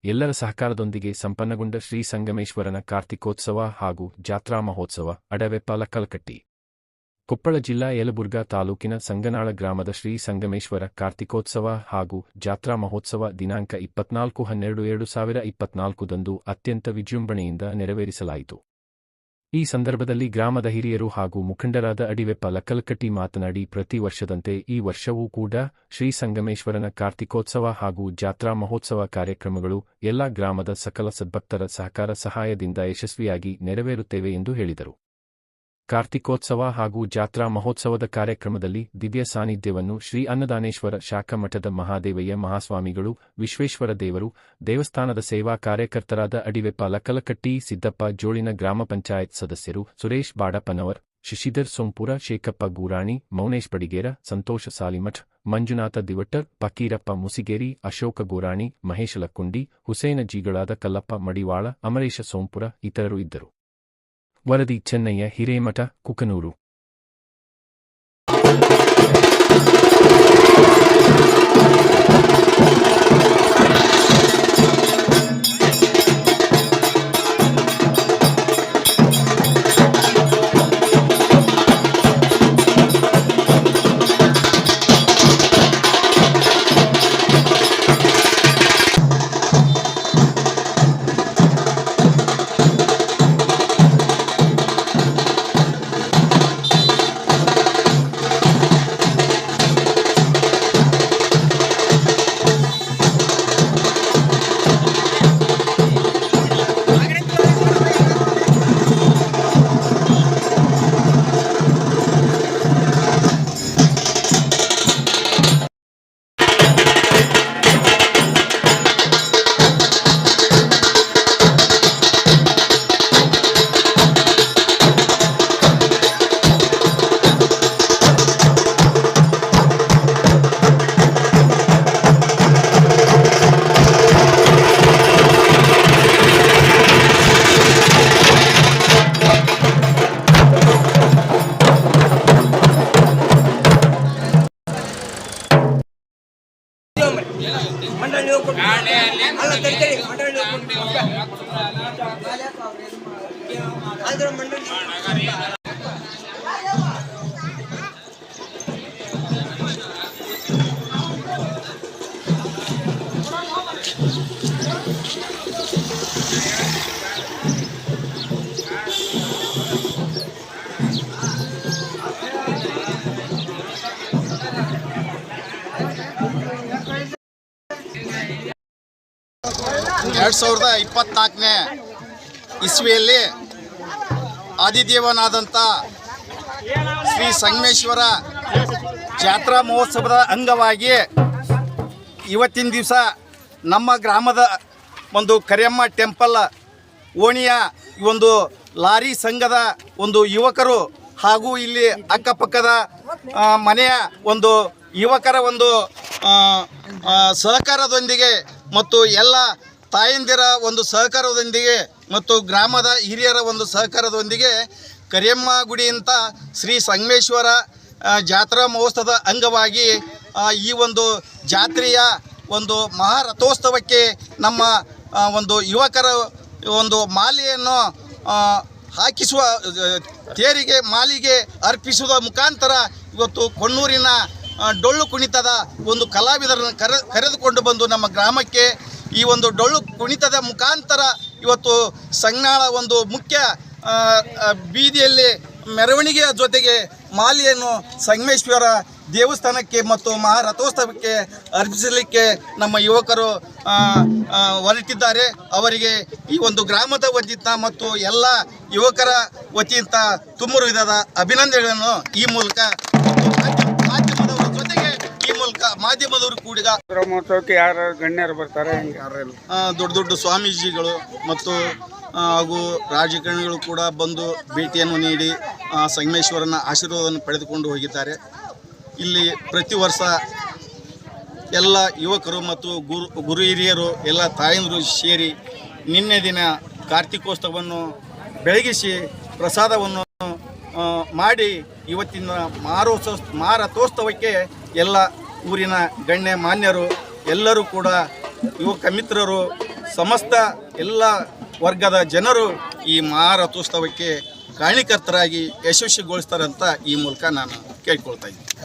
ಎಲ್ಲರ ಸಹಕಾರದೊಂದಿಗೆ ಸಂಪನ್ನಗೊಂಡ ಶ್ರೀ ಸಂಗಮೇಶ್ವರನ ಕಾರ್ತಿಕೋತ್ಸವ ಹಾಗೂ ಜಾತ್ರಾ ಮಹೋತ್ಸವ ಅಡವೆಪಾಲ ಕಲಕಟ್ಟಿ. ಕೊಪ್ಪಳ ಜಿಲ್ಲಾ ಯಲಬುರ್ಗಾ ತಾಲೂಕಿನ ಸಂಗನಾಳ ಗ್ರಾಮದ ಶ್ರೀ ಸಂಗಮೇಶ್ವರ ಕಾರ್ತಿಕೋತ್ಸವ ಹಾಗೂ ಜಾತ್ರಾ ಮಹೋತ್ಸವ ದಿನಾಂಕ 24/12/2024ದಂದು ಅತ್ಯಂತ ವಿಜೃಂಭಣೆಯಿಂದ ನೆರವೇರಿಸಲಾಯಿತು. ಈ ಸಂದರ್ಭದಲ್ಲಿ ಗ್ರಾಮದ ಹಿರಿಯರು ಹಾಗೂ ಮುಖಂಡರಾದ ಅಡಿವೆಪ್ಪ ಲಕ್ಕಲಕಟ್ಟಿ ಮಾತನಾಡಿ, ಪ್ರತಿ ವರ್ಷದಂತೆ ಈ ವರ್ಷವೂ ಕೂಡ ಶ್ರೀ ಸಂಗಮೇಶ್ವರನ ಕಾರ್ತಿಕೋತ್ಸವ ಹಾಗೂ ಜಾತ್ರಾ ಮಹೋತ್ಸವ ಕಾರ್ಯಕ್ರಮಗಳು ಎಲ್ಲಾ ಗ್ರಾಮದ ಸಕಲ ಸದ್ಭಕ್ತರ ಸಹಕಾರ ಸಹಾಯದಿಂದ ಯಶಸ್ವಿಯಾಗಿ ನೆರವೇರುತ್ತೇವೆ ಎಂದು ಹೇಳಿದರು. ಕಾರ್ತಿಕೋತ್ಸವ ಹಾಗೂ ಜಾತ್ರಾ ಮಹೋತ್ಸವದ ಕಾರ್ಯಕ್ರಮದಲ್ಲಿ ದಿವ್ಯ ಸಾನ್ನಿಧ್ಯವನ್ನು ಶ್ರೀ ಅನ್ನದಾನೇಶ್ವರ ಶಾಖಾ ಮಠದ ಮಹಾದೇವಯ್ಯ ಮಹಾಸ್ವಾಮಿಗಳು, ವಿಶ್ವೇಶ್ವರ ದೇವರು ದೇವಸ್ಥಾನದ ಸೇವಾ ಕಾರ್ಯಕರ್ತರಾದ ಅಡಿವೆಪ್ಪ ಲಕ್ಕಲಕಟ್ಟಿ, ಸಿದ್ದಪ್ಪ ಜೋಳಿನ, ಗ್ರಾಮ ಪಂಚಾಯತ್ ಸದಸ್ಯರು ಸುರೇಶ್ ಬಾಡಪ್ಪನವರ್, ಶಶಿಧರ್ ಸೋಂಪುರ, ಶೇಖಪ್ಪ ಗೂರಾಣಿ, ಮೌನೇಶ್ ಬಡಿಗೇರ, ಸಂತೋಷ ಸಾಲಿಮಠ್, ಮಂಜುನಾಥ ದಿವಟ್ಟರ್, ಫಕೀರಪ್ಪ ಮುಸಿಗೇರಿ, ಅಶೋಕ ಗೋರಾಣಿ, ಮಹೇಶ ಲಕ್ಕುಂಡಿ, ಹುಸೇನ ಜೀಗಳಾದ ಕಲ್ಲಪ್ಪ ಮಡಿವಾಳ, ಅಮರೇಶ ಸೋಂಪುರ ಇತರರು ಇದ್ದರು. ವರದಿ ಚೆನ್ನಯ್ಯ ಹಿರೇಮಠ, ಕುಕನೂರು. ಎರಡು 2024ನೇ ಇಸ್ವಿಯಲ್ಲಿ ಆದಿದೇವನಾದಂಥ ಶ್ರೀ ಸಂಗಮೇಶ್ವರ ಜಾತ್ರಾ ಮಹೋತ್ಸವದ ಅಂಗವಾಗಿ ಇವತ್ತಿನ ದಿವಸ ನಮ್ಮ ಗ್ರಾಮದ ಒಂದು ಕರಿಯಮ್ಮ ಟೆಂಪಲ್ ಓಣಿಯ ಒಂದು ಲಾರಿ ಸಂಘದ ಒಂದು ಯುವಕರು ಹಾಗೂ ಇಲ್ಲಿ ಅಕ್ಕಪಕ್ಕದ ಮನೆಯ ಒಂದು ಯುವಕರ ಒಂದು ಸಹಕಾರದೊಂದಿಗೆ ಮತ್ತು ಎಲ್ಲ ತಾಯಂದಿರ ಒಂದು ಸಹಕಾರದೊಂದಿಗೆ ಮತ್ತು ಗ್ರಾಮದ ಹಿರಿಯರ ಒಂದು ಸಹಕಾರದೊಂದಿಗೆ ಕರಿಯಮ್ಮ ಗುಡಿಯಿಂದ ಶ್ರೀ ಸಂಗಮೇಶ್ವರ ಜಾತ್ರಾ ಮಹೋತ್ಸವದ ಅಂಗವಾಗಿ ಈ ಒಂದು ಜಾತ್ರೆಯ ಒಂದು ಮಹಾರಥೋತ್ಸವಕ್ಕೆ ನಮ್ಮ ಒಂದು ಯುವಕರ ಒಂದು ಮಾಲೆಯನ್ನು ಹಾಕಿಸುವ ತೇರಿಗೆ ಮಾಲಿಗೆ ಅರ್ಪಿಸುವ ಮುಖಾಂತರ ಇವತ್ತು ಕೊಣ್ಣೂರಿನ ಡೊಳ್ಳು ಕುಣಿತದ ಒಂದು ಕಲಾವಿದರನ್ನು ಕರೆದುಕೊಂಡು ಬಂದು ನಮ್ಮ ಗ್ರಾಮಕ್ಕೆ ಈ ಒಂದು ಡೊಳ್ಳು ಕುಣಿತದ ಮುಖಾಂತರ ಇವತ್ತು ಸಂಗನಾಳ ಒಂದು ಮುಖ್ಯ ಬೀದಿಯಲ್ಲಿ ಮೆರವಣಿಗೆಯ ಜೊತೆಗೆ ಮಾಲೆಯನ್ನು ಸಂಗಮೇಶ್ವರ ದೇವಸ್ಥಾನಕ್ಕೆ ಮತ್ತು ಮಹಾರಥೋತ್ಸವಕ್ಕೆ ಅರ್ಪಿಸಲಿಕ್ಕೆ ನಮ್ಮ ಯುವಕರು ಹೊರಟಿದ್ದಾರೆ. ಅವರಿಗೆ ಈ ಒಂದು ಗ್ರಾಮದ ವತಿಯಿಂದ ಮತ್ತು ಎಲ್ಲ ಯುವಕರ ವತಿಯಿಂದ ತುಂಬ ಹೃದಯದ ಅಭಿನಂದನೆಗಳನ್ನು ಈ ಮೂಲಕ ಮಾಧ್ಯಮದವರ ಜೊತೆಗೆ ಈ ಮೂಲಕ ಮಾಧ್ಯಮದವರು ಕೂಡ ಯಾರು ಗಣ್ಯರು ಬರ್ತಾರೆ, ದೊಡ್ಡ ದೊಡ್ಡ ಸ್ವಾಮೀಜಿಗಳು ಮತ್ತು ಹಾಗೂ ರಾಜಕಾರಣಿಗಳು ಕೂಡ ಬಂದು ಭೇಟಿಯನ್ನು ನೀಡಿ ಸಂಗಮೇಶ್ವರನ ಆಶೀರ್ವಾದವನ್ನು ಪಡೆದುಕೊಂಡು ಹೋಗಿದ್ದಾರೆ. ಇಲ್ಲಿ ಪ್ರತಿ ವರ್ಷ ಎಲ್ಲ ಯುವಕರು ಮತ್ತು ಗುರು ಹಿರಿಯರು ಎಲ್ಲ ತಾಯಂದಿರು ಸೇರಿ ನಿನ್ನೆ ದಿನ ಕಾರ್ತಿಕೋತ್ಸವವನ್ನು ಬೆಳಗಿಸಿ ಪ್ರಸಾದವನ್ನು ಮಾಡಿ ಇವತ್ತಿನ ಮಾರಥೋತ್ಸವಕ್ಕೆ ಎಲ್ಲ ಊರಿನ ಗಣ್ಯ ಮಾನ್ಯರು ಎಲ್ಲರೂ ಕೂಡ ಯುವಕ ಮಿತ್ರರು ಸಮಸ್ತ ಎಲ್ಲ ವರ್ಗದ ಜನರು ಈ ಮಹಾರಥೋತ್ಸವಕ್ಕೆ ಕಾರಣೀಕರ್ತರಾಗಿ ಯಶಸ್ವಿಗೊಳಿಸ್ತಾರಂತ ಈ ಮೂಲಕ ನಾನು ಕೇಳ್ಕೊಳ್ತಾ ಇದ್ದೀನಿ.